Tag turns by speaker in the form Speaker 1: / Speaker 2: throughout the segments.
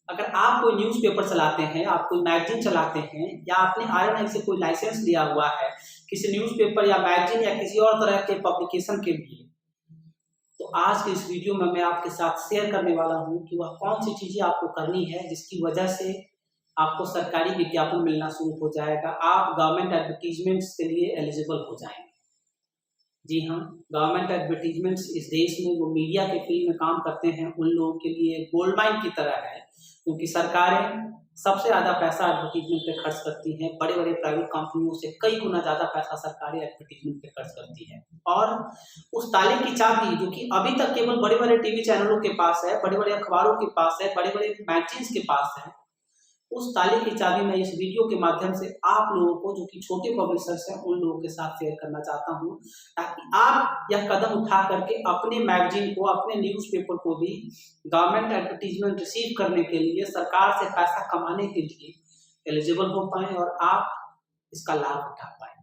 Speaker 1: अगर आप कोई न्यूज़पेपर चलाते हैं, आप कोई मैगजीन चलाते हैं या आपने आरएनआई से कोई लाइसेंस लिया हुआ है किसी न्यूज़पेपर या मैगजीन या किसी और तरह के पब्लिकेशन के लिए, तो आज के इस वीडियो में मैं आपके साथ शेयर करने वाला हूं कि वह कौन सी चीज़ें आपको करनी है जिसकी वजह से आपको सरकारी विज्ञापन मिलना शुरू हो जाएगा, आप गवर्नमेंट एडवर्टीजमेंट्स के लिए एलिजिबल हो जाएंगे। जी हाँ, गवर्नमेंट एडवर्टीजमेंट्स इस देश में वो मीडिया के फील्ड में काम करते हैं उन लोगों के लिए गोल्ड माइन की तरह है, क्योंकि सरकारें सबसे ज़्यादा पैसा एडवर्टीजमेंट पे खर्च करती हैं। बड़े बड़े प्राइवेट कंपनियों से कई गुना ज़्यादा पैसा सरकारी एडवर्टीजमेंट पे खर्च करती है। और उस ताले की चाबी जो कि अभी तक केवल बड़े बड़े टीवी चैनलों के पास है, बड़े बड़े अखबारों के पास है, बड़े बड़े मैगजीन्स के पास है, उस ताले की चाबी मैं इस वीडियो के माध्यम से आप लोगों को जो कि छोटे पब्लिशर्स हैं उन लोगों के साथ शेयर करना चाहता हूं, ताकि आप यह कदम उठा करके अपने मैगजीन को, अपने न्यूज़पेपर को भी गवर्नमेंट एडवर्टीजमेंट रिसीव करने के लिए, सरकार से पैसा कमाने के लिए एलिजिबल हो पाए और आप इसका लाभ उठा पाए।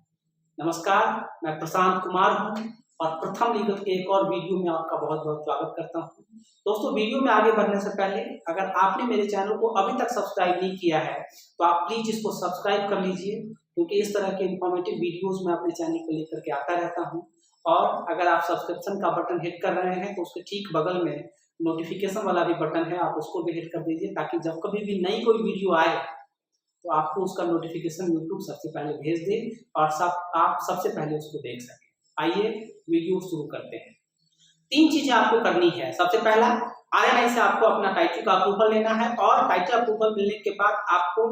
Speaker 1: नमस्कार, मैं प्रशांत कुमार हूँ और प्रथम लीगल के एक और वीडियो में आपका बहुत बहुत स्वागत करता हूँ। दोस्तों, वीडियो में आगे बढ़ने से पहले अगर आपने मेरे चैनल को अभी तक सब्सक्राइब नहीं किया है तो आप प्लीज इसको सब्सक्राइब कर लीजिए, क्योंकि इस तरह के इंफॉर्मेटिव वीडियोस मैं अपने चैनल को लेकर के आता रहता हूं। और अगर आप सब्सक्रिप्शन का बटन हिट कर रहे हैं तो उसके ठीक बगल में नोटिफिकेशन वाला भी बटन है, आप उसको भी हिट कर दीजिए, ताकि जब कभी भी नई कोई वीडियो आए तो आपको उसका नोटिफिकेशन यूट्यूब सबसे पहले भेज दे और आप सबसे पहले उसको देख सकें। आइए वीडियो शुरू करते हैं। 3 चीजें आपको करनी है। सबसे पहला, आरएनआई से आपको अपना टाइटल का अप्रूवल लेना है और टाइटल अप्रूवल मिलने के बाद आपको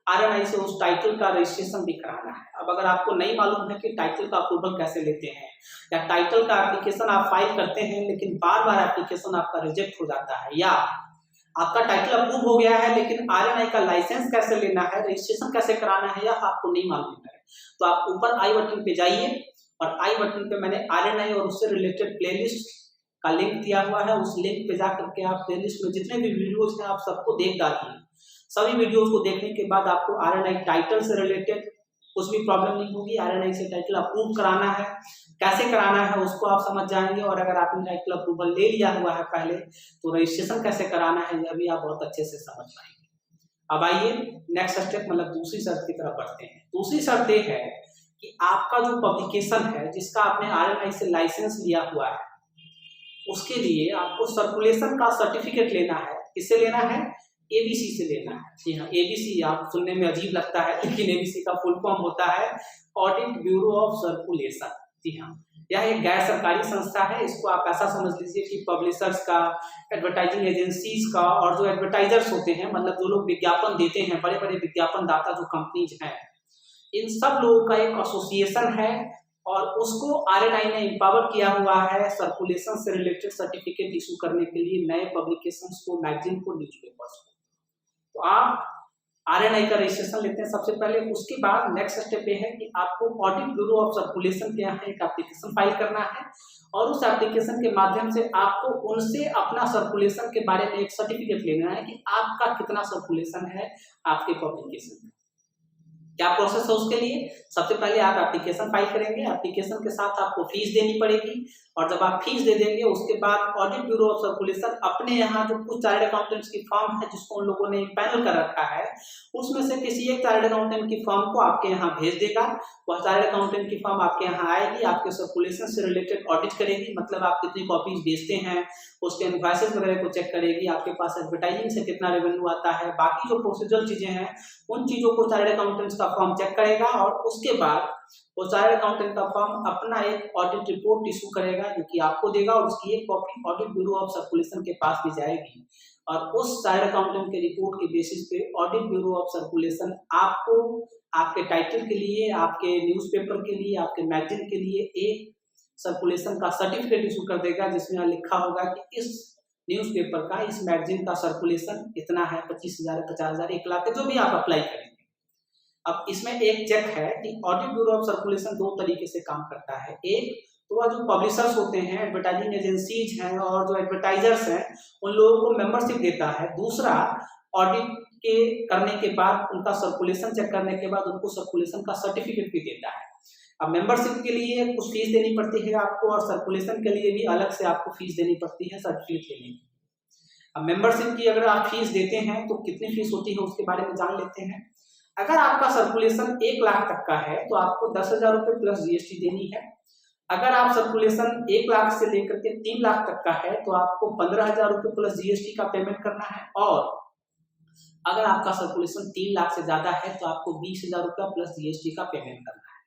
Speaker 1: आरएनआई से उस टाइटल का रजिस्ट्रेशन भी कराना है। अब अगर आपको नहीं मालूम है कि टाइटल का अप्रूवल कैसे लेते हैं या टाइटल का एप्लीकेशन आप फाइल करते हैं लेकिन बार बार एप्लीकेशन आपका रिजेक्ट हो जाता है, या आपका टाइटल अप्रूव हो गया है लेकिन आरएनआई का लाइसेंस कैसे लेना है, रजिस्ट्रेशन कैसे कराना है, यह आपको नहीं मालूम है, तो आप ऊपर आई बटन पे जाइए और आई बटन पे मैंने आरएनआई और उससे रिलेटेड प्लेलिस्ट का लिंक दिया हुआ है। उस लिंक पे जाकर के आप प्लेलिस्ट में जितने भी वीडियोस हैं आप सबको देख डालिए। सभी वीडियोस को देखने के बाद आपको आरएनआई टाइटल से रिलेटेड कुछ भी प्रॉब्लम नहीं होगी। आरएनआई से टाइटल अप्रूव कराना है, कैसे कराना है उसको आप समझ जाएंगे। और अगर आपने टाइटल अप्रूवल ले लिया हुआ है पहले, तो रजिस्ट्रेशन कैसे कराना है यह भी आप बहुत अच्छे से समझ पाएंगे। अब आइए नेक्स्ट स्टेप, मतलब दूसरी शर्त की तरफ बढ़ते हैं। दूसरी शर्त यह है कि आपका जो पब्लिकेशन है जिसका आपने आरएनआई से लाइसेंस लिया हुआ है, उसके लिए आपको सर्कुलेशन का सर्टिफिकेट लेना है। किससे लेना है? एबीसी से लेना है। जी हाँ, एबीसी आप सुनने में अजीब लगता है, लेकिन एबीसी का फुल फॉर्म होता है ऑडिट ब्यूरो ऑफ सर्कुलेशन। जी हाँ, यह एक गैर सरकारी संस्था है। इसको आप ऐसा समझ लीजिए कि पब्लिशर्स का, एडवर्टाइजिंग एजेंसीज का और जो एडवर्टाइजर्स होते हैं, मतलब जो लोग विज्ञापन देते हैं, बड़े बड़े विज्ञापन दाता जो कंपनीज हैं, इन सब लोगों का एक एसोसिएशन है और उसको आरएनआई ने एम्पावर किया हुआ है सर्कुलेशन से रिलेटेड सर्टिफिकेट इशू करने के लिए नए पब्लिकेशंस को, मैगजीन को, न्यूज़पेपर्स को। तो आप आरएनआई का रजिस्ट्रेशन लेते हैं सबसे पहले। उसके बाद नेक्स्ट स्टेप ये है कि आपको ऑडिट ब्यूरो ऑफ सर्कुलेशन के यहाँ एक एप्लीकेशन फाइल करना है और उस एप्लीकेशन के माध्यम से आपको उनसे अपना सर्कुलेशन के बारे में एक सर्टिफिकेट लेना है कि आपका कितना सर्कुलेशन है आपके पब्लिकेशन में। क्या प्रोसेस है उसके लिए? सबसे पहले आप एप्लीकेशन फाइल करेंगे, एप्लीकेशन के साथ आपको फीस देनी पड़ेगी और जब आप फीस दे देंगे उसके बाद ऑडिट ब्यूरो ऑफ सर्कुलेशन अपने यहाँ जो कुछ चार्टर्ड अकाउंटेंट्स की फर्म है जिसको उन लोगों ने एक पैनल कर रखा है, उसमें से किसी एक चार्टर्ड अकाउंटेंट की फर्म को आपके यहाँ भेज देगा। वह चार्टर्ड अकाउंटेंट की फर्म आपके यहाँ आएगी, आपके सर्कुलेशन से रिलेटेड ऑडिट करेगी, मतलब आप कितनी कॉपीज बेचते हैं, उसके इनवॉइसेस वगैरह को चेक करेगी, आपके पास एडवर्टाइजिंग से कितना रेवेन्यू आता है, बाकी जो प्रोसीजरल चीजें हैं उन चीजों को चार्टर्ड अकाउंटेंट्स का फर्म चेक करेगा और उसके बाद वो चार्टर्ड अकाउंटेंट का फर्म अपना एक ऑडिट रिपोर्ट इशू करेगा जो कि आपको देगा और उसकी एक copy audit bureau of circulation के पास भी जाएगी और उस चार्टर्ड अकाउंटेंट के रिपोर्ट के बेसिस पे ऑडिट ब्यूरो ऑफ सर्कुलेशन आपको आपके टाइटल के लिए, आपके न्यूज़पेपर के लिए, आपके मैगजीन के लिए एक सर्कुलेशन का सर्टिफिकेट इशू कर देगा जिसमें लिखा होगा कि इस न्यूज़पेपर का, इस मैगजीन का सर्कुलेशन इतना है, 25,000, 50,000, 1 लाख, जो भी आप अप्लाई करेंगे। अब इसमें एक चेक है कि ऑडिट ब्यूरो ऑफ सर्कुलेशन 2 तरीके से काम करता है। एक तो वह जो पब्लिशर्स होते हैं, एडवर्टाइजिंग एजेंसीज हैं और जो एडवर्टाइजर्स हैं, उन लोगों को मेंबरशिप देता है। दूसरा, ऑडिट के करने के बाद, उनका सर्कुलेशन चेक करने के बाद उनको सर्कुलेशन का सर्टिफिकेट भी देता है। अब मेंबरशिप के लिए कुछ फीस देनी पड़ती है आपको और सर्कुलेशन के लिए भी अलग से आपको फीस देनी पड़ती है सर्टिफिकेट लेने की। अब मेंबरशिप की अगर आप फीस देते हैं तो कितनी फीस होती है उसके बारे में जान लेते हैं। अगर आपका सर्कुलेशन 1 लाख तक का है तो आपको 10,000 रुपये प्लस जीएसटी देनी है। अगर आप सर्कुलेशन 1 लाख से लेकर के 3 लाख तक का है तो आपको 15,000 रुपये प्लस जीएसटी का पेमेंट करना है। और अगर आपका सर्कुलेशन 3 लाख से ज्यादा है तो आपको 20,000 रुपया प्लस जीएसटी का पेमेंट करना है।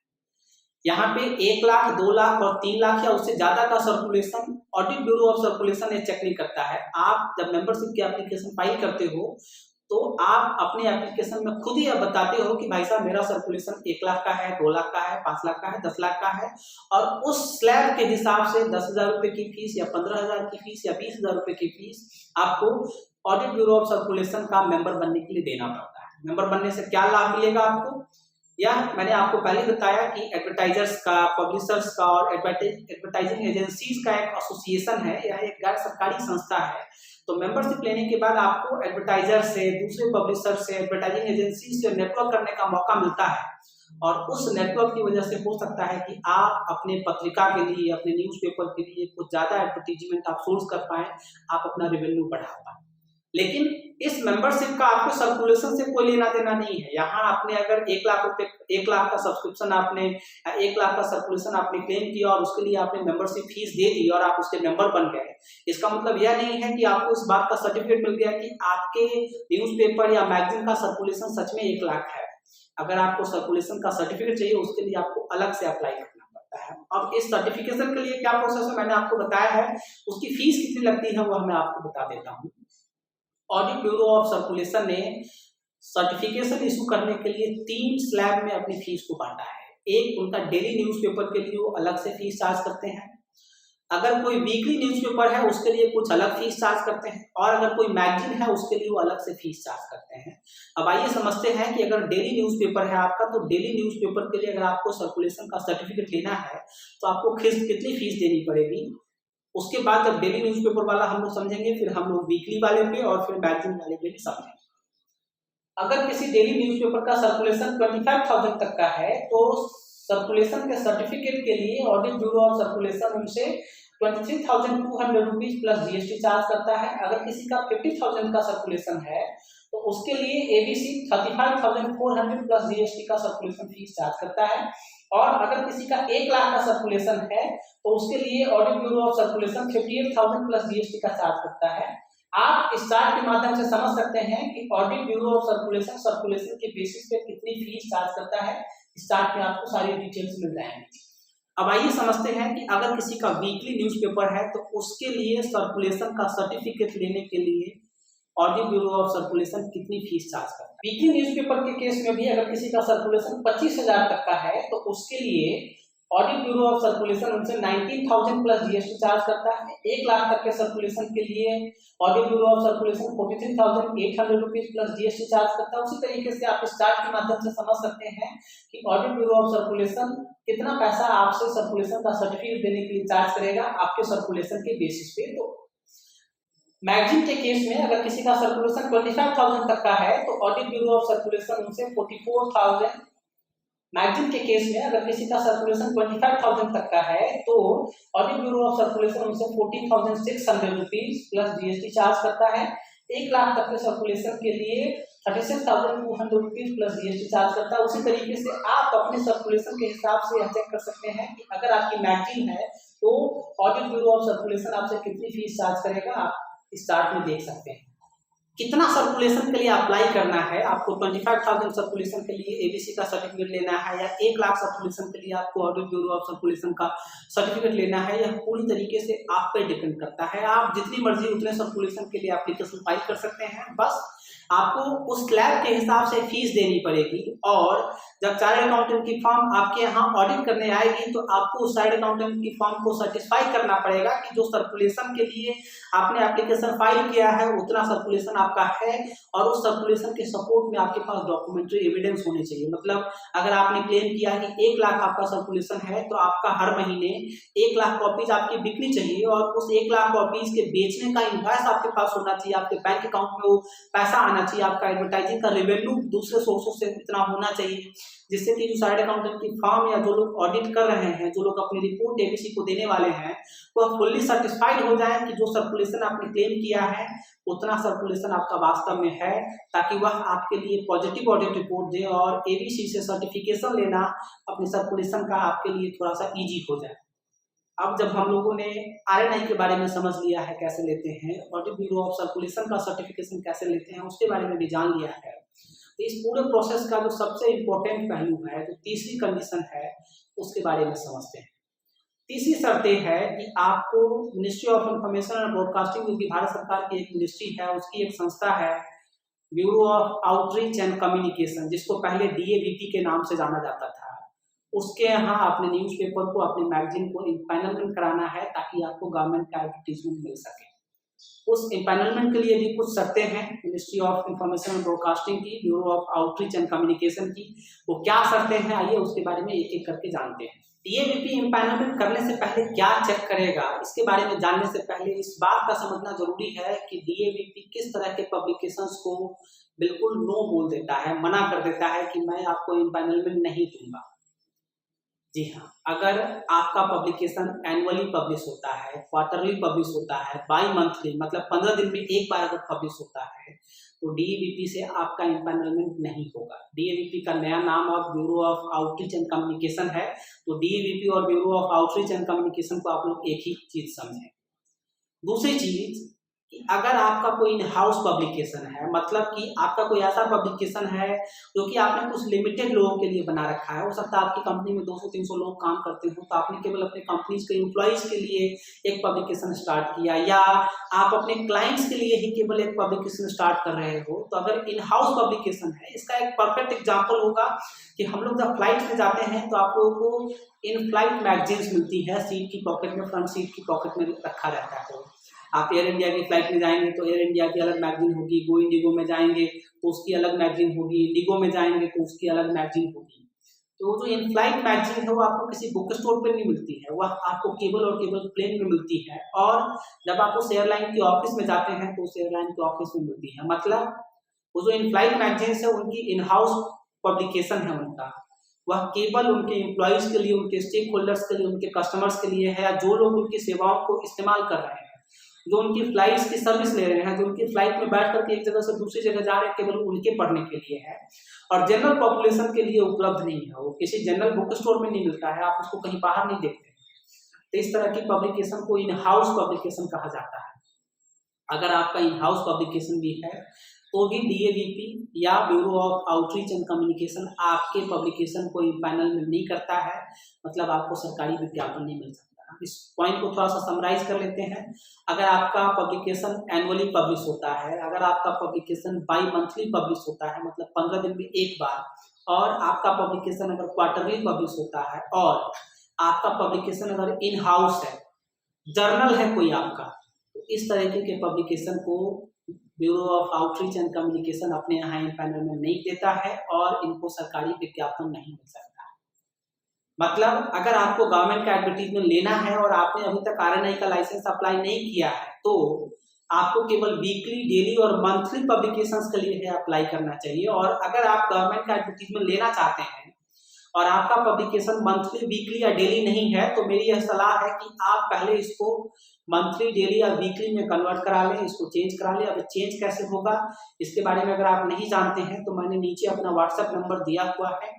Speaker 1: यहाँ पे 1 लाख, 2 लाख और 3 लाख या उससे ज्यादा का circulation audit bureau of circulation ये चेक नहीं करता है। आप जब मेंबरशिप की एप्लीकेशन फाइल करते हो तो आप अपने एप्लीकेशन में खुद ही बताते हो कि भाई साहब मेरा सर्कुलेशन 1 लाख का है, 2 लाख का है, 5 लाख का है, 10 लाख का है, और उस स्लैब के हिसाब से 10,000 रुपये की फीस या 15,000 की फीस या 20,000 रुपये की फीस आपको ऑडिट ब्यूरो ऑफ सर्कुलेशन का मेंबर बनने के लिए देना पड़ता है। मेंबर बनने से क्या लाभ मिलेगा आपको, या मैंने आपको पहले बताया कि एडवर्टाइजर्स का, पब्लिशर्स का और एडवर्टाइजिंग एजेंसीज का एक एसोसिएशन है, यह एक गैर सरकारी संस्था है। तो मेंबरशिप लेने के बाद आपको एडवर्टाइजर से, दूसरे पब्लिशर से, एडवर्टाइजिंग एजेंसी से नेटवर्क करने का मौका मिलता है, और उस नेटवर्क की वजह से हो सकता है कि आप अपने पत्रिका के लिए, अपने न्यूज़पेपर के लिए कुछ ज्यादा एडवर्टीजमेंट आप सोर्स कर पाए, आप अपना रेवेन्यू बढ़ा पाए। लेकिन इस मेंबरशिप का आपको सर्कुलेशन से कोई लेना देना नहीं है। यहाँ आपने अगर 1 लाख रुपए, 1 लाख का सब्सक्रिप्शन आपने, 1 लाख का सर्कुलेशन आपने क्लेम किया और उसके लिए आपने मेंबरशिप फीस दे दी और आप उसके मेंबर बन गए, इसका मतलब यह नहीं है कि आपको इस बात का सर्टिफिकेट मिल गया कि आपके न्यूज़पेपर या मैगजीन का सर्कुलेशन सच में 1 लाख है। अगर आपको सर्कुलेशन का सर्टिफिकेट चाहिए उसके लिए आपको अलग से अप्लाई करना पड़ता है। अब इस सर्टिफिकेशन के लिए क्या प्रोसेस है मैंने आपको बताया है, उसकी फीस कितनी लगती है वो मैं आपको बता देता हूँ। ऑडिट ब्यूरो ऑफ सर्कुलेशन ने सर्टिफिकेशन इशू करने के लिए 3 स्लैब में अपनी फीस को बांटा है। एक, उनका डेली न्यूज़पेपर के लिए वो अलग से फीस चार्ज करते हैं। अगर कोई वीकली न्यूज़पेपर है उसके लिए कुछ अलग फीस चार्ज करते हैं, और अगर कोई मैगजीन है उसके लिए वो अलग से फीस चार्ज करते हैं। अब आइए समझते हैं कि अगर डेली न्यूज़पेपर है आपका, तो डेली न्यूज़पेपर के लिए अगर आपको सर्कुलेशन का सर्टिफिकेट लेना है तो आपको कितनी फीस देनी पड़ेगी। उसके बाद जब डेली न्यूज़पेपर वाला हम लोग समझेंगे, फिर हम लोग वीकली वाले पे और फिर मैगजीन वाले पे भी समझेंगे। अगर किसी डेली न्यूज़पेपर का सर्कुलेशन 25,000 तक का है तो सर्कुलेशन के सर्टिफिकेट के लिए ऑडिट ब्यूरो ऑफ सर्कुलेशन उनसे 23,200 रुपीज प्लस जीएसटी चार्ज करता है। अगर किसी का 50,000 का सर्कुलेशन है तो उसके लिए एबीसी 35,400 प्लस जीएसटी का सर्कुलेशन फीस चार्ज करता है। और अगर किसी का 1 लाख का सर्कुलेशन है तो उसके लिए audit bureau of circulation 58,000 plus GST का चार्ज करता है। आप इस चार्ट के माध्यम से समझ सकते हैं कि ऑडिट ब्यूरो ऑफ सर्कुलेशन के बेसिस पे कितनी फीस चार्ज करता है। इस चार्ट में आपको सारी डिटेल्स मिल जाएंगी। अब आइए समझते हैं कि अगर किसी का वीकली न्यूज़पेपर है तो उसके लिए सर्कुलेशन का सर्टिफिकेट लेने के लिए ऑडिट ब्यूरो ऑफ सर्कुलेशन कितनी फीस चार्ज करता है। वीकली न्यूज़पेपर के केस में भी अगर किसी का सर्कुलेशन 25,000 तक का है तो उसके लिए ऑडिट ब्यूरो ऑफ सर्कुलेशन उनसे 19,000 प्लस जीएसटी चार्ज करता है। 1 लाख तक के सर्कुलेशन के लिए audit bureau of circulation 43,800 rupees plus GST charge करता है। उसी तरीके से आप इस चार्ट के माध्यम से समझ सकते हैं कि ऑडिट ब्यूरो ऑफ सर्कुलेशन कितना पैसा आपसे सर्कुलेशन का सर्टिफिकेट देने के लिए चार्ज करेगा आपके सर्कुलेशन के बेसिस पे। तो मैगजीन के केस में अगर किसी का सर्कुलेशन 25,000 तक का है तो ऑडिट ब्यूरो ऑफ सर्कुलेशन उनसे 44,000। मैगजीन के केस में अगर किसी का सर्कुलेशन 25,000 तक का है तो ऑडिट ब्यूरो ऑफ सर्कुलेशन उनसे 14,600 रुपीज प्लस जीएसटी चार्ज करता है। 1 लाख तक के सर्कुलेशन के लिए 36,200 रुपीज प्लस जीएसटी चार्ज करता है। उसी तरीके से आप अपने सर्कुलेशन के हिसाब से यह चेक कर सकते हैं कि अगर आपकी मैगजीन है तो ऑडिट ब्यूरो ऑफ सर्कुलेशन आपसे कितनी फीस चार्ज करेगा, आप इस चार्ट में देख सकते हैं। कितना सर्कुलेशन के लिए अप्लाई करना है, आपको 25,000 सर्कुलेशन के लिए एबीसी का सर्टिफिकेट लेना है या 1 लाख सर्कुलेशन के लिए आपको ऑडिट ब्यूरो ऑफ सर्कुलेशन का सर्टिफिकेट लेना है, यह पूरी तरीके से आप पे डिपेंड करता है। आप जितनी मर्जी उतने सर्कुलेशन के लिए एप्लीकेशन फाइल कर सकते हैं, बस आपको उस स्लैब के हिसाब से फीस देनी पड़ेगी। और जब चार्टर्ड अकाउंटेंट की फर्म आपके यहाँ ऑडिट करने आएगी तो आपको उस चार्टर्ड अकाउंटेंट की फर्म को सर्टिफाई करना पड़ेगा कि जो सर्कुलेशन के लिए आपने एप्लीकेशन फाइल किया है उतना सर्कुलेशन आपका है, और उस सर्कुलेशन के सपोर्ट में आपके पास डॉक्यूमेंट्री एविडेंस होने चाहिए। मतलब अगर आपने क्लेम किया कि 1 लाख आपका सर्कुलेशन है तो आपका हर महीने 1 लाख कॉपीज आपकी बिकनी चाहिए, और उस 1 लाख कॉपीज के बेचने का इनवॉइस आपके पास होना चाहिए, आपके बैंक अकाउंट में वो पैसा आना आना चाहिए, आपका एडवर्टाइजिंग का रेवेन्यू दूसरे सोर्सों से इतना होना चाहिए, जिससे कि जो चार्टर्ड अकाउंटेंट की फर्म या जो लोग ऑडिट कर रहे हैं, जो लोग अपनी रिपोर्ट एबीसी को देने वाले हैं, वह फुल्ली सेटिस्फाइड हो जाए कि जो सर्कुलेशन आपने क्लेम किया है उतना सर्कुलेशन आपका वास्तव में है, ताकि वह आपके लिए पॉजिटिव ऑडिट रिपोर्ट दे और एबीसी से सर्टिफिकेशन लेना अपने सर्कुलेशन का आपके लिए थोड़ा सा ईजी हो जाए। अब जब हम लोगों ने आरएनआई के बारे में समझ लिया है कैसे लेते हैं, ऑडिट ब्यूरो ऑफ सर्कुलेशन का सर्टिफिकेशन कैसे लेते हैं, उसके बारे में भी जान लिया है, तो इस पूरे प्रोसेस का जो सबसे इम्पोर्टेंट पहलू है, जो तीसरी कंडीशन है, उसके बारे में समझते हैं। तीसरी शर्त है कि आपको ministry of information and broadcasting, जो कि भारत सरकार की एक मिनिस्ट्री है, उसकी एक संस्था है bureau of outreach and communication, जिसको पहले डीएवीपी के नाम से जाना जाता था, उसके यहाँ अपने न्यूज़पेपर को, अपने मैगजीन को इम्पैनलमेंट कराना है, ताकि आपको गवर्नमेंट का एडवर्टीजमेंट मिल सके। उस इम्पैनलमेंट के लिए भी कुछ शर्तें हैं ministry of information and broadcasting की, bureau of outreach and communication की। वो क्या शर्तें हैं, आइए उसके बारे में एक एक करके जानते हैं। डीएवीपी इम्पैनलमेंट करने से पहले क्या चेक करेगा, इसके बारे में जानने से पहले इस बात का समझना जरूरी है कि डीएवीपी किस तरह के पब्लिकेशंस को बिल्कुल नो बोल देता है, मना कर देता है कि मैं आपको इम्पैनलमेंट नहीं दूंगा। जी हाँ, अगर आपका पब्लिकेशन एनुअली पब्लिश होता है, क्वार्टरली पब्लिश होता है, बाई मंथली मतलब 15 दिन में एक बार अगर पब्लिश होता है, तो डीएवीपी से आपका इम्पैनलमेंट नहीं होगा। डीएवीपी का नया नाम अब bureau of outreach and communication है, तो डीएवीपी और bureau of outreach and communication को आप लोग एक ही चीज समझें। दूसरी चीज कि अगर आपका कोई इन हाउस पब्लिकेशन है, मतलब कि आपका कोई ऐसा पब्लिकेशन है जो कि आपने कुछ लिमिटेड लोगों के लिए बना रखा है, हो सकता है आपकी कंपनी में 200-300 लोग काम करते हो, तो आपने केवल अपने कंपनीज के एम्प्लॉइज के लिए एक पब्लिकेशन स्टार्ट किया, या आप अपने क्लाइंट्स के लिए ही केवल एक पब्लिकेशन स्टार्ट कर रहे हो, तो अगर इन हाउस पब्लिकेशन है, इसका एक परफेक्ट एग्जाम्पल होगा कि हम लोग जब फ्लाइट में जाते हैं तो आप लोगों को इन फ्लाइट मैगजीन्स मिलती है, सीट की पॉकेट में, फ्रंट सीट की पॉकेट में रखा रहता है। आप एयर इंडिया की फ्लाइट में जाएंगे तो एयर इंडिया की अलग मैगजीन होगी, गो इंडिगो में जाएंगे तो उसकी अलग मैगजीन होगी, इंडिगो में जाएंगे तो उसकी अलग मैगजीन होगी। तो जो इन फ्लाइट मैगजीन है वो आपको किसी बुक स्टोर पर नहीं मिलती है, वह आपको केवल और केवल प्लेन में मिलती है, और जब आप उस एयरलाइन के ऑफिस में जाते हैं तो उस एयरलाइन के ऑफिस में मिलती है। मतलब वो जो इन फ्लाइट मैगजीन है उनकी इन हाउस पब्लिकेशन है, उनका वह केवल उनके एम्प्लॉइज के लिए, उनके स्टेक होल्डर्स के लिए, उनके कस्टमर्स के लिए है, या जो लोग उनकी सेवाओं को इस्तेमाल कर रहे हैं, जो उनकी फ्लाइट्स की सर्विस ले रहे हैं, जो उनकी फ्लाइट में बैठ करके एक जगह से दूसरी जगह जा रहे हैं, केवल उनके पढ़ने के लिए है, और जनरल पॉपुलेशन के लिए उपलब्ध नहीं है। वो किसी जनरल बुक स्टोर में नहीं मिलता है, आप उसको कहीं बाहर नहीं देखते। तो इस तरह की पब्लिकेशन को इन हाउस पब्लिकेशन कहा जाता है। अगर आपका इन हाउस पब्लिकेशन भी है तो भी डीएवीपी या bureau of outreach and communication आपके पब्लिकेशन को इम्पैनलमेंट नहीं करता है, मतलब आपको सरकारी विज्ञापन नहीं मिल सकता। इस पॉइंट को थोड़ा सा समराइज कर लेते हैं। अगर आपका पब्लिकेशन एनुअली पब्लिश होता है, अगर आपका पब्लिकेशन बाई मंथली पब्लिश होता है, मतलब 15 दिन में एक बार, और आपका पब्लिकेशन अगर क्वार्टरली पब्लिश होता है, और आपका पब्लिकेशन अगर इन हाउस है, जर्नल है कोई आपका, तो इस तरीके के पब्लिकेशन को bureau of outreach and communication अपने यहाँ इम्पैनलमेंट नहीं देता है, और इनको सरकारी विज्ञापन नहीं मिल सकता। मतलब अगर आपको गवर्नमेंट का एडवर्टीजमेंट लेना है और आपने अभी तक आरएनआई का लाइसेंस अप्लाई नहीं किया है, तो आपको केवल वीकली, डेली और मंथली पब्लिकेशंस के लिए अप्लाई करना चाहिए। और अगर आप गवर्नमेंट का एडवर्टीजमेंट लेना चाहते हैं और आपका पब्लिकेशन मंथली, वीकली या डेली नहीं है, तो मेरी यह सलाह है कि आप पहले इसको मंथली, डेली या वीकली में कन्वर्ट करा लें, इसको चेंज करा लें। अब चेंज कैसे होगा इसके बारे में अगर आप नहीं जानते हैं तो मैंने नीचे अपना व्हाट्सएप नंबर दिया हुआ है,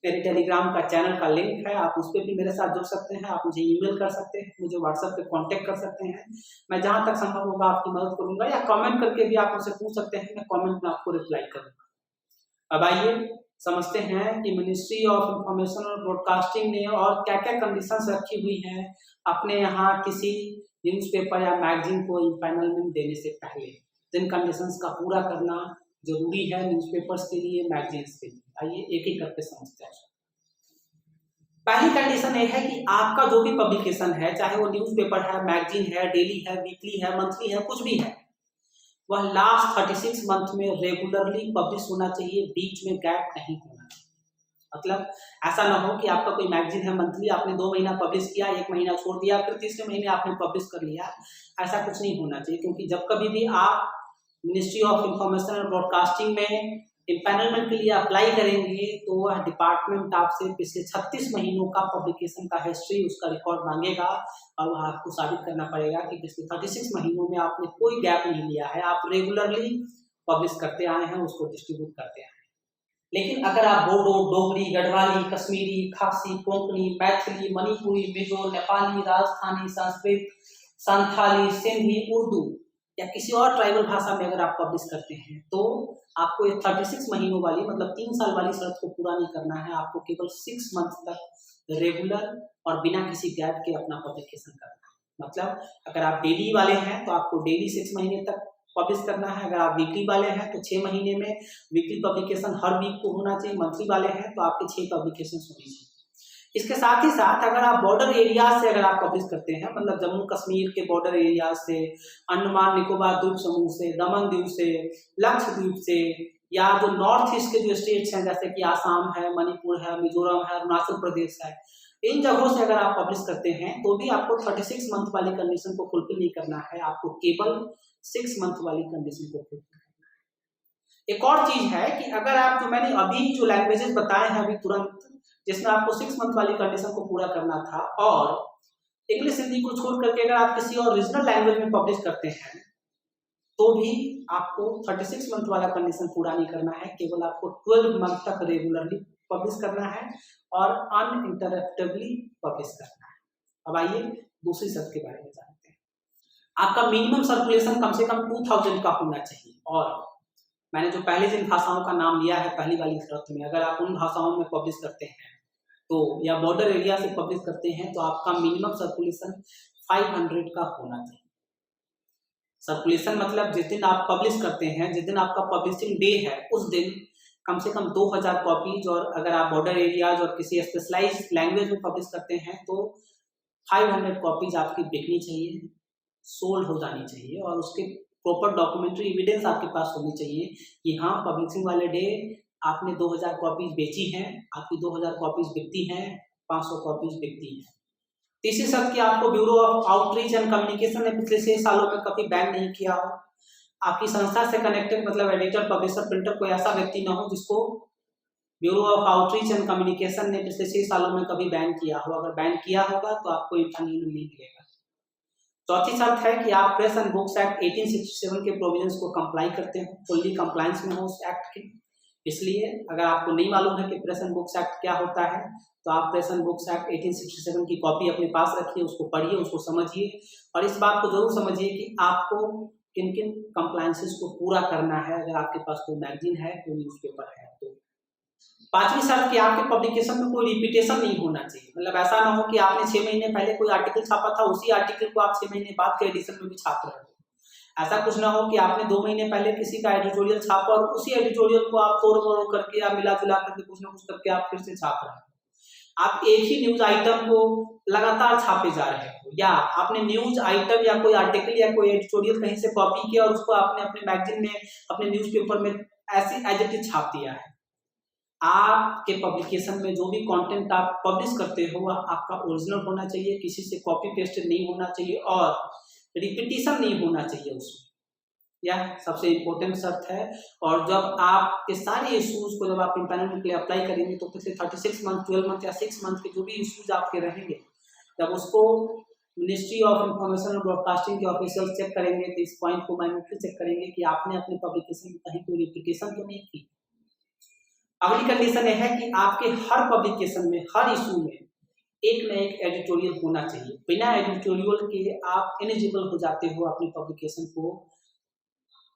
Speaker 1: मेरे टेलीग्राम का चैनल का लिंक है, आप उस पर भी मेरे साथ जुड़ सकते हैं, आप मुझे ईमेल कर सकते हैं, मुझे व्हाट्सएप पे कांटेक्ट कर सकते हैं। मैं जहां तक संभव होगा आपकी मदद करूंगा, या कमेंट करके भी आप मुझसे पूछ सकते हैं, मैं कमेंट में आपको रिप्लाई करूंगा। अब आइए समझते हैं कि मिनिस्ट्री ऑफ इंफॉर्मेशन और ब्रॉडकास्टिंग ने और क्या क्या कंडीशंस रखी हुई हैं अपने यहाँ किसी न्यूज़पेपर या मैगजीन को इम्पैनलमेंट देने से पहले। जिन कंडीशंस का पूरा करना जरूरी है न्यूज़पेपर्स के लिए, मैगजीन्स के लिए, आइए एक एक करके समझते हैं। पहली कंडीशन ये है कि आपका जो भी पब्लिकेशन है, चाहे वो न्यूज़पेपर है, मैगजीन है, डेली है, वीकली है, मंथली है, कुछ भी है, वह लास्ट 36 मंथ में रेगुलरली पब्लिश होना चाहिए, बीच में गैप नहीं होना चाहिए। मतलब ऐसा ना हो कि आपका कोई मैगजीन है, मंथली आपने 2 महीना पब्लिश किया, 1 महीना छोड़ दिया, फिर तीसरे महीने आपने पब्लिश कर लिया, ऐसा कुछ नहीं होना चाहिए। क्योंकि जब कभी भी आप ministry of information and broadcasting में इम्पैनलमेंट के लिए अप्लाई करेंगे तो वह डिपार्टमेंट आपसे पिछले 36 महीनों का पब्लिकेशन का हिस्ट्री, उसका रिकॉर्ड मांगेगा और वह आपको साबित करना पड़ेगा कि पिछले 36 महीनों में आपने कोई गैप नहीं लिया है, आप रेगुलरली पब्लिश करते आए हैं, उसको डिस्ट्रीब्यूट करते आए हैं। लेकिन अगर आप बोडो, डोगरी, गढ़वाली, कश्मीरी, खासी, कोंकणी, मैथिली, मणिपुरी, मिजो, नेपाली, राजस्थानी, संस्कृत, संथाली, सिंधी, उर्दू या किसी और ट्राइबल भाषा में अगर आप पब्लिश करते हैं तो आपको ये 36 महीनों वाली मतलब 3 साल वाली शर्त को पूरा नहीं करना है, आपको केवल 6 मंथ तक रेगुलर और बिना किसी गैप के अपना पब्लिकेशन करना है। मतलब अगर आप डेली वाले हैं तो आपको डेली 6 महीने तक पब्लिश करना है, अगर आप वीकली वाले हैं तो 6 महीने में वीकली पब्लिकेशन हर वीक को होना चाहिए, मंथली वाले हैं तो आपके 6 पब्लिकेशन होनी चाहिए। इसके साथ ही साथ अगर आप बॉर्डर एरियाज से अगर आप पब्लिश करते हैं, मतलब जम्मू कश्मीर के बॉर्डर एरियाज से, अंडमान निकोबार द्वीप समूह से, दमन द्वीप से, लक्षद्वीप से, या जो नॉर्थ ईस्ट के जो स्टेट्स हैं जैसे कि आसाम है, मणिपुर है, मिजोरम है, अरुणाचल प्रदेश है, इन जगहों से अगर आप पब्लिश करते हैं तो भी आपको 36 मंथ वाली कंडीशन को फुलफिल नहीं करना है, आपको केवल 6 मंथ वाली कंडीशन को फुलफिल करना है। एक और चीज है कि अगर आप जो मैंने अभी जो लैंग्वेजेस बताए हैं अभी तुरंत, जिसमें आपको 6 मंथ वाली कंडीशन को पूरा करना था, और इंग्लिश हिंदी को छोड़ करके अगर आप किसी और रीजनल लैंग्वेज में पब्लिश करते हैं तो भी आपको 36 मंथ वाला कंडीशन पूरा नहीं करना है, केवल आपको 12 मंथ तक रेगुलरली पब्लिश करना है और अनइंटरप्टेबली पब्लिश करना है। अब आइए दूसरी शर्त के बारे में जानते हैं। आपका मिनिमम सर्कुलेशन कम से कम 2000 का होना चाहिए, और मैंने जो पहले जिन भाषाओं का नाम लिया है पहली वाली शर्त में, अगर आप उन भाषाओं में पब्लिश करते हैं तो या बॉर्डर एरिया से पब्लिश करते हैं तो आपका मिनिमम सर्कुलेशन 500 का होना चाहिए। सर्कुलेशन मतलब जिस दिन आप पब्लिश करते हैं, जिस दिन आपका पब्लिशिंग डे है उस दिन कम से कम 2000 कॉपीज, और अगर आप बॉर्डर एरियाज और किसी स्पेशलाइज्ड लैंग्वेज में पब्लिश करते हैं तो 500 कॉपीज आपकी बिकनी चाहिए, सोल्ड हो जानी चाहिए, और उसके प्रॉपर डॉक्यूमेंट्री एविडेंस आपके पास होनी चाहिए कि हाँ पब्लिशिंग वाले डे आपने 2000 कॉपीज बेची हैं, आपकी 2000 कॉपीज बिकती हैं, 500 कॉपीज बिकती हैं। तीसरी शर्त कि आपको bureau of outreach and communication ने पिछले 6 सालों में कभी बैन नहीं किया हो। आपकी संस्था से कनेक्टेड मतलब एडिटर, पब्लिशर, प्रिंटर कोई ऐसा व्यक्ति ना हो जिसको bureau of outreach and communication ने पिछले 6 सालों में कभी बैन किया हो। अगर बैन किया होगा तो आपको इम्पैनलमेंट नहीं मिलेगा। चौथी शर्त है कि आप प्रेस एंड बुक्स एक्ट 1867 के प्रोविजंस को कंप्लाई करते हो, फुल्ली कंप्लायंस में हो उस एक्ट के। इसलिए अगर आपको नहीं मालूम है कि प्रेस एंड बुक्स एक्ट क्या होता है तो आप प्रेस एंड बुक्स एक्ट 1867 की कॉपी अपने पास रखिए, उसको पढ़िए, उसको समझिए, और इस बात को जरूर समझिए कि आपको किन किन कंप्लायंसेस को पूरा करना है अगर आपके पास कोई मैगजीन है, कोई न्यूज़पेपर है तो। पांचवी शर्त कि आपके पब्लिकेशन में कोई रिपीटेशन नहीं होना चाहिए, मतलब ऐसा ना हो कि आपने 6 महीने पहले कोई आर्टिकल छापा था, उसी आर्टिकल को आप 6 महीने बाद के एडिशन में भी छाप रहे हो। ऐसा कुछ ना हो कि आपने 2 महीने पहले किसी का एडिटोरियल छापा और उसी एडिटोरियल को आप तोड़ मरोड़ करके या मिला जुला करके कुछ ना कुछ करके आप फिर से छाप रहे हो। आप एक ही न्यूज आइटम को लगातार छापे जा रहे हो, या आपने न्यूज आइटम या कोई आर्टिकल या कोई एडिटोरियल कहीं से कॉपी किया और उसको आपने अपने मैगजीन में, अपने न्यूज़पेपर में ऐसे एज इट इज छाप दिया है। आपके पब्लिकेशन में जो भी कंटेंट आप पब्लिश करते हो वह आपका ओरिजिनल होना चाहिए, किसी से कॉपी पेस्टेड नहीं होना चाहिए और रिपीटिशन नहीं होना चाहिए उसमें। यह सबसे इम्पोर्टेंट शर्त है। और जब आपके सारे इश्यूज को जब आप इम्पैनलमेंट के लिए अप्लाई करेंगे तो पिछले 36 मंथ, 12 मंथ या 6 मंथ के जो भी इश्यूज आपके रहेंगे, जब उसको मिनिस्ट्री ऑफ इंफॉर्मेशन और ब्रॉडकास्टिंग के ऑफिशियल चेक करेंगे तो इस पॉइंट को मैन्युअली चेक करेंगे कि आपने अपने पब्लिकेशन में कहीं कोई रिपीटेशन तो नहीं की। अगली कंडीशन यह है कि आपके हर पब्लिकेशन में, हर इशू में एक न एक एडिटोरियल होना चाहिए। बिना एडिटोरियल के आप एलिजिबल हो जाते हो अपनी पब्लिकेशन को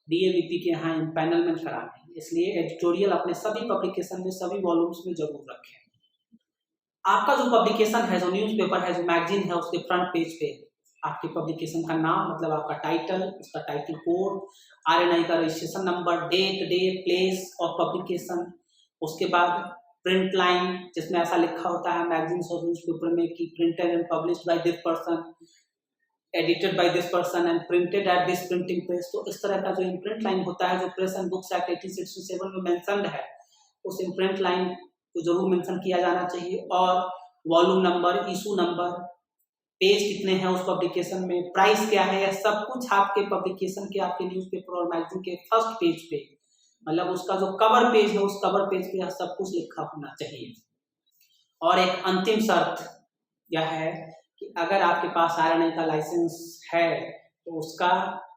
Speaker 1: DAVP के यहाँ इम्पैनलमेंट कराने, इसलिए एडिटोरियल अपने सभी पब्लिकेशन में, सभी वॉल्यूम्स में जरूर रखें। आपका जो पब्लिकेशन है, जो न्यूज़पेपर है, जो मैगजीन है, उसके फ्रंट पेज पे आपके पब्लिकेशन का नाम, मतलब आपका टाइटल, उसका टाइटल कोड, RNI का registration number, date, day, place और पब्लिकेशन, उसके बाद प्रिंट लाइन जिसमें ऐसा लिखा होता है मैगजीन और न्यूज़पेपर में कि printed and published by this person, edited by this person and printed at this printing press. तो इस तरह का जो इम्प्रिंट लाइन होता है जो प्रेस एंड बुक्स एक्ट 1867 में मेंशन्ड है, उस इम्प्रिंट लाइन को जरूर मेंशन किया जाना चाहिए। और volume number, issue number, page कितने हैं उस पब्लिकेशन में, प्राइस क्या है, यह सब कुछ आपके पब्लिकेशन के, आपके न्यूज़पेपर और मैगजीन के फर्स्ट पेज पे, मतलब उसका जो कवर पेज है उस कवर पेज पे यह सब कुछ लिखा होना चाहिए। और एक अंतिम शर्त यह है कि अगर आपके पास RNI का लाइसेंस है तो उसका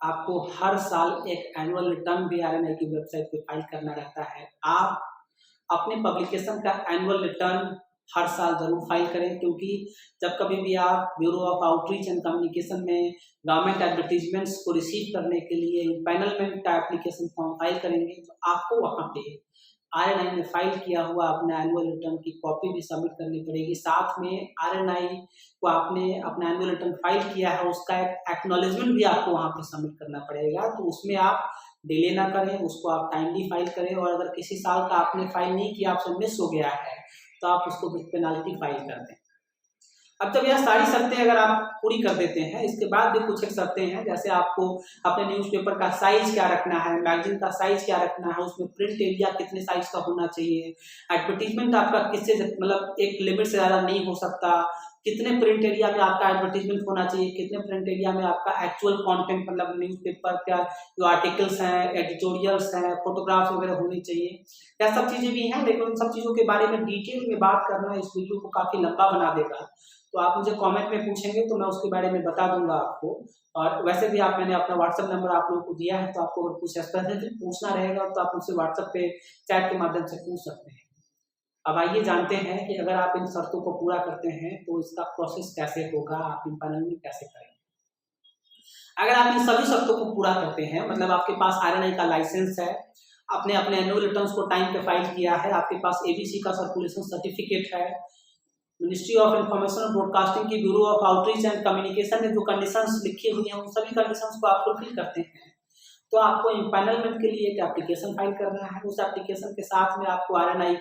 Speaker 1: आपको हर साल एक एनुअल रिटर्न भी RNI की वेबसाइट पे फाइल करना रहता है। आप अपने पब्लिकेशन का एनुअल रिटर्न हर साल जरूर फाइल करें, क्योंकि जब कभी भी आप bureau of outreach and communication में गवर्नमेंट एडवर्टीजमेंट्स को रिसीव करने के लिए इम्पैनलमेंट का एप्लीकेशन फॉर्म फाइल करेंगे तो आपको वहाँ पे RNI में फाइल किया हुआ अपना एनुअल रिटर्न की कॉपी भी सबमिट करनी पड़ेगी। साथ में RNI को आपने अपना एनुअल रिटर्न फाइल किया है उसका एक एक्नॉलेजमेंट भी आपको वहाँ पे सबमिट करना पड़ेगा। तो उसमें आप डिले ना करें, उसको आप टाइमली फाइल करें, और अगर किसी साल का आपने फाइल नहीं किया, आपसे मिस हो गया है, तो आप उसको विद पेनाल्टी फाइल कर दें। अब जब यह सारी शर्तें अगर आप पूरी कर देते हैं, इसके बाद भी कुछ एक शर्तें हैं, जैसे आपको अपने न्यूज़पेपर का साइज क्या रखना है, मैगजीन का साइज क्या रखना है, उसमें प्रिंट एरिया कितने साइज का होना चाहिए, एडवर्टीजमेंट आपका किससे मतलब एक लिमिट से ज़्यादा नहीं हो सकता, कितने प्रिंट एरिया में आपका एडवर्टीजमेंट होना चाहिए, कितने प्रिंट एरिया में आपका एक्चुअल कंटेंट मतलब न्यूज़पेपर का जो आर्टिकल्स हैं, एडिटोरियल्स हैं, फोटोग्राफ्स वगैरह होनी चाहिए। यह सब चीज़ें भी हैं, लेकिन उन सब चीज़ों के बारे में डिटेल में बात करना इस वीडियो को काफ़ी लंबा बना देगा। तो आप मुझे कमेंट में पूछेंगे तो मैं उसके बारे में बता दूंगा आपको। और वैसे भी मैंने अपना व्हाट्सएप नंबर आप लोगों को दिया है, तो आपको अगर कुछ स्पेसिफिक पूछना रहेगा तो आप मुझसे व्हाट्सएप पे चैट के माध्यम से पूछ सकते हैं। अब आइए जानते हैं कि अगर आप इन शर्तों को पूरा करते हैं तो इसका प्रोसेस कैसे होगा, आप इम्पैनलमेंट कैसे करेंगे। अगर आप इन सभी शर्तों को पूरा करते हैं, मतलब आपके पास RNI का लाइसेंस है, आपने अपने एनुअल रिटर्न्स को टाइम पे फाइल किया है, आपके पास ABC का सर्कुलेशन सर्टिफिकेट है, मिनिस्ट्री ऑफ इंफॉर्मेशन और ब्रॉडकास्टिंग की bureau of outreach and communication में जो कंडीशंस लिखी हुई हैं उन सभी कंडीशंस को आप फुलफिल करते हैं, तो आपको इम्पैनलमेंट के लिए एक एप्लीकेशन फाइल करना है। उस एप्लीकेशन के साथ में आपको RNI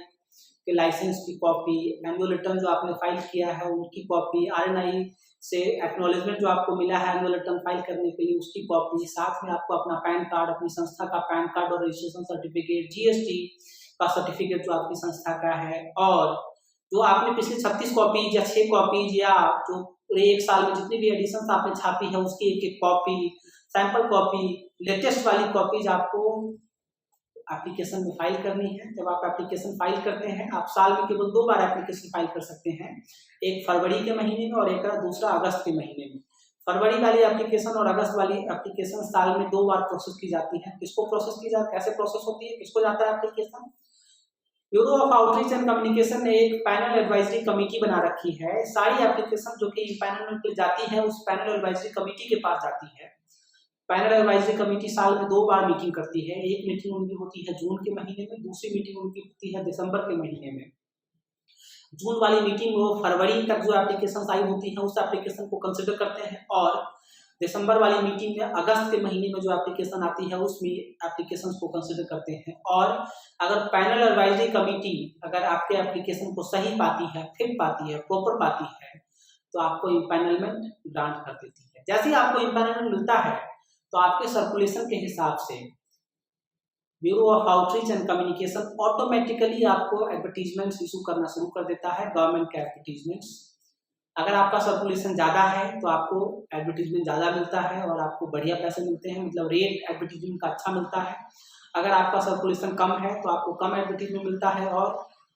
Speaker 1: के लाइसेंस की कॉपी, एनुअल रिटर्न जो आपने फाइल किया है उनकी कॉपी, RNI से एक्नॉलेजमेंट जो आपको मिला है एनुअल रिटर्न फाइल करने के लिए उसकी कॉपी, साथ में आपको अपना पैन कार्ड, अपनी संस्था का पैन कार्ड और रजिस्ट्रेशन सर्टिफिकेट, GST का सर्टिफिकेट जो आपकी संस्था का है, और जो आपने पिछले 36 कॉपीज या 6 कॉपीज या जो पूरे एक साल में जितनी भी एडिशन आपने छापी है उसकी एक कॉपी, सैंपल कॉपी, लेटेस्ट वाली कॉपीज आपको एप्लीकेशन में फाइल करनी है। जब आप एप्लीकेशन फाइल करते हैं, आप साल में केवल 2 बार एप्लीकेशन फाइल कर सकते हैं, एक फरवरी के महीने में और एक दूसरा अगस्त के महीने में। फरवरी वाली एप्लीकेशन और अगस्त वाली एप्लीकेशन साल में 2 बार प्रोसेस की जाती है। किसको प्रोसेस की जाती है, कैसे प्रोसेस होती है, किसको जाता है application? Bureau of outreach and communication ने एक पैनल एडवाइजरी कमेटी बना रखी है। सारी एप्लीकेशन जो कि इम्पैनलमेंट के लिए जाती है उस पैनल एडवाइजरी कमेटी के पास जाती है। पैनल एडवाइजरी कमेटी साल में 2 बार मीटिंग करती है। एक मीटिंग उनकी होती है जून के महीने में, दूसरी मीटिंग उनकी होती है दिसंबर के महीने में। जून वाली मीटिंग में वो फरवरी तक जो एप्लीकेशन आई होती है उस एप्लीकेशन को कंसिडर करते हैं, और दिसंबर वाली मीटिंग में अगस्त के महीने में जो एप्लीकेशन आती है उस एप्लीकेशन को कंसिडर करते हैं। और अगर पैनल एडवाइजरी कमेटी अगर आपके एप्लीकेशन को सही पाती है, फिट पाती है, प्रॉपर पाती है, तो आपको इम्पैनलमेंट ग्रांट कर देती है। जैसे ही आपको इम्पैनलमेंट मिलता है तो आपके सर्कुलेशन के हिसाब से bureau of outreach and communication automatically आपको एडवर्टीजमेंट्स इशू करना शुरू कर देता है, गवर्नमेंट के एडवर्टीजमेंट्स। अगर आपका सर्कुलेशन ज़्यादा है तो आपको एडवर्टीजमेंट ज़्यादा मिलता है और आपको बढ़िया पैसे मिलते हैं, मतलब रेट एडवर्टीजमेंट का अच्छा मिलता है। अगर आपका सर्कुलेशन कम है तो आपको कम एडवर्टीजमेंट मिलता है और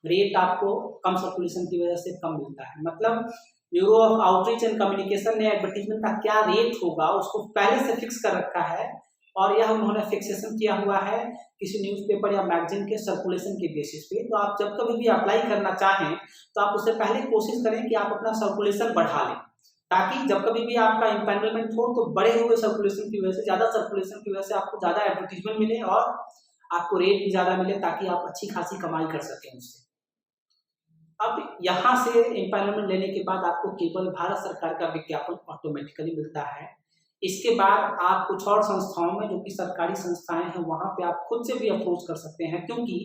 Speaker 1: रेट आपको कम सर्कुलेशन की वजह से कम मिलता है। मतलब bureau of outreach and communication ने एडवर्टीजमेंट का क्या रेट होगा उसको पहले से फिक्स कर रखा है, और यह उन्होंने फिक्सेशन किया हुआ है किसी न्यूज़पेपर या मैगजीन के सर्कुलेशन के बेसिस पे। तो आप जब कभी भी अप्लाई करना चाहें तो आप उससे पहले कोशिश करें कि आप अपना सर्कुलेशन बढ़ा लें, ताकि जब कभी भी आपका इम्पैनलमेंट हो तो बड़े हुए सर्कुलेशन की वजह से, ज़्यादा सर्कुलेशन की वजह से आपको ज़्यादा एडवर्टीजमेंट मिले और आपको रेट भी ज़्यादा मिले, ताकि आप अच्छी खासी कमाई कर सकें उससे। अब यहाँ से इम्पैनलमेंट लेने के बाद आपको केवल भारत सरकार का विज्ञापन ऑटोमेटिकली मिलता है। इसके बाद आप कुछ और संस्थाओं में जो कि सरकारी संस्थाएं हैं वहां पे आप खुद से भी अप्रोच कर सकते हैं, क्योंकि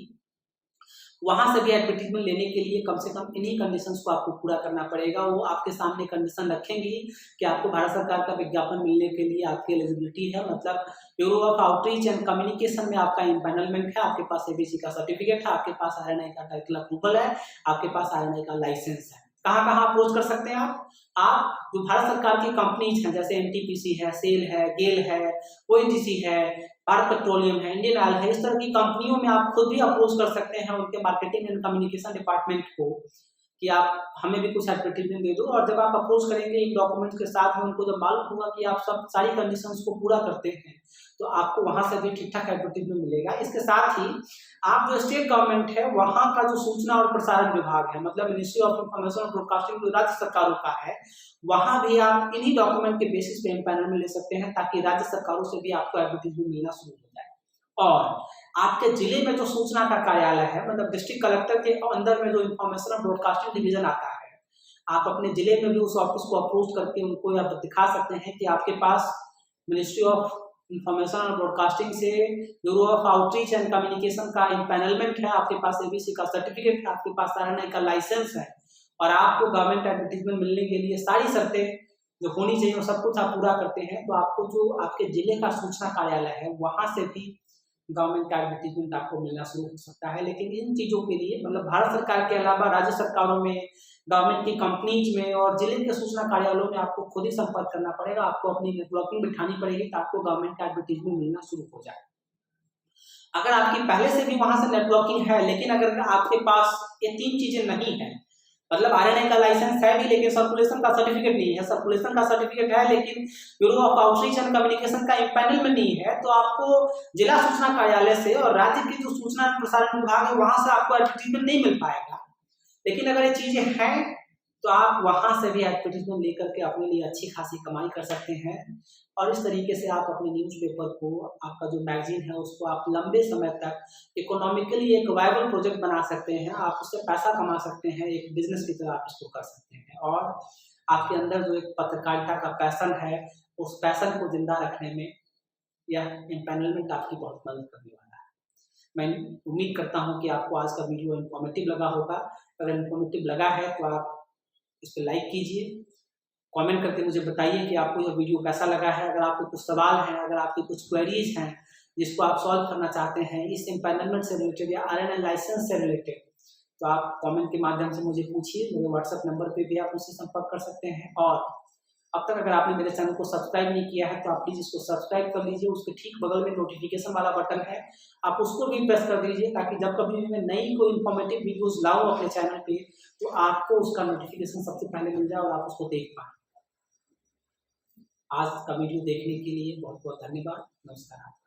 Speaker 1: वहां से भी एडवर्टीजमेंट लेने के लिए कम से कम इन्हीं कंडीशंस को आपको पूरा करना पड़ेगा। वो आपके सामने कंडीशन रखेंगी कि आपको भारत सरकार का विज्ञापन मिलने के लिए आपकी एलिजिबिलिटी है, मतलब bureau of outreach and communication में आपका इम्पैनलमेंट है, आपके पास ABC का सर्टिफिकेट है, आपके पास RNI का टाइटल अप्रूवल है, आपके पास RNI का लाइसेंस है। कहाँ कहाँ अप्रोच कर सकते हैं आप जो भारत सरकार की कंपनीज हैं जैसे एनटीपीसी है, सेल है, गेल है, ओएनजीसी है, भारत पेट्रोलियम है, इंडियन ऑयल है, इस तरह की कंपनियों में आप खुद भी अप्रोच कर सकते हैं उनके मार्केटिंग एंड कम्युनिकेशन डिपार्टमेंट को कि आप हमें भी कुछ एडवर्टीजमेंट दे दो। और जब आप अप्रोच करेंगे इन डॉक्यूमेंट्स के साथ में, उनको जब मालूम होगा कि आप सब सारी कंडीशंस को पूरा करते हैं तो आपको वहां से भी ठीक ठाक एडवर्टीजमेंट मिलेगा। इसके साथ ही आप जो स्टेट गवर्नमेंट है वहां का जो सूचना और प्रसारण विभाग है, मतलब मिनिस्ट्री ऑफ इंफॉर्मेशन और ब्रॉडकास्टिंग जो राज्य सरकारों का है, वहां भी आप इन्हीं डॉक्यूमेंट के बेसिस पे पैनल में ले सकते हैं ताकि राज्य सरकारों से भी आपको एडवर्टीजमेंट मिलना शुरू हो जाए। और आपके जिले में जो सूचना का कार्यालय है, मतलब डिस्ट्रिक्ट कलेक्टर के अंदर में जो इंफॉर्मेशन और ब्रॉडकास्टिंग डिवीजन आता है, आप अपने जिले में भी उस ऑफिस को अप्रोच करके उनको आप दिखा सकते हैं कि आपके पास मिनिस्ट्री ऑफ इंफॉर्मेशन और ब्रॉडकास्टिंग से bureau of outreach and communication का इम्पैनलमेंट है, आपके पास एबीसी का सर्टिफिकेट है, आपके पास आरएनआई का लाइसेंस है, और आपको गवर्नमेंट एडवर्टीजमेंट मिलने के लिए सारी शर्तें जो होनी चाहिए वो सब कुछ आप पूरा करते हैं, तो आपको जो आपके जिले का सूचना कार्यालय है वहां से भी गवर्नमेंट का एडवर्टीजमेंट आपको मिलना शुरू हो सकता है। लेकिन इन चीज़ों के लिए मतलब भारत सरकार के अलावा राज्य सरकारों में, गवर्नमेंट की कंपनीज में और जिले के सूचना कार्यालयों में आपको खुद ही संपर्क करना पड़ेगा, आपको अपनी नेटवर्किंग बिठानी पड़ेगी ताकि आपको गवर्नमेंट का एडवर्टीजमेंट मिलना शुरू हो जाए। अगर आपकी पहले से भी वहां से नेटवर्किंग है, लेकिन अगर आपके पास ये 3 चीजें नहीं है, मतलब आरएनआई का लाइसेंस है भी लेकिन सर्कुलेशन का सर्टिफिकेट नहीं है, सर्कुलेशन का सर्टिफिकेट है लेकिन bureau of outreach and communication का इम्पैनलमेंट नहीं है, तो आपको जिला सूचना कार्यालय से और राज्य की जो सूचना प्रसारण विभाग है वहां से आपको एडवर्टीजमेंट नहीं मिल पाएगा। लेकिन अगर ये चीजें हैं तो आप वहां से भी एडवर्टीजमेंट लेकर के अपने लिए अच्छी खासी कमाई कर सकते हैं, और इस तरीके से आप अपने न्यूज़पेपर को, आपका जो मैगजीन है उसको आप लंबे समय तक इकोनॉमिकली एक वायबल प्रोजेक्ट बना सकते हैं, आप उससे पैसा कमा सकते हैं, एक बिजनेस की तरह आप इसको कर सकते हैं, और आपके अंदर जो एक पत्रकारिता का पैशन है उस पैशन को जिंदा रखने में यह इम्पैनलमेंट आपकी बहुत मदद करने वाला है। मैं उम्मीद करता हूँ कि आपको आज का वीडियो इन्फॉर्मेटिव लगा होगा। अगर इन्फॉर्मेटिव लगा है तो आप इस पर लाइक कीजिए, कमेंट करके मुझे बताइए कि आपको यह वीडियो कैसा लगा है। अगर आपके कुछ सवाल हैं, अगर आपकी कुछ क्वेरीज हैं जिसको आप सॉल्व करना चाहते हैं इस इम्पैनलमेंट से रिलेटेड या आरएनआई लाइसेंस से रिलेटेड, तो आप कमेंट के माध्यम से मुझे पूछिए। मेरे व्हाट्सएप नंबर पे भी आप मुझसे संपर्क कर सकते हैं। और अब तक अगर आपने मेरे चैनल को सब्सक्राइब नहीं किया है तो आप प्लीज़ इसको सब्सक्राइब कर लीजिए। उसके ठीक बगल में नोटिफिकेशन वाला बटन है, आप उसको भी प्रेस कर दीजिए ताकि जब कभी भी मैं नई कोई इन्फॉर्मेटिव वीडियोस लाऊं अपने चैनल पे तो आपको उसका नोटिफिकेशन सबसे पहले मिल जाए और आप उसको देख पाएं। आज का वीडियो देखने के लिए बहुत बहुत धन्यवाद। नमस्कार।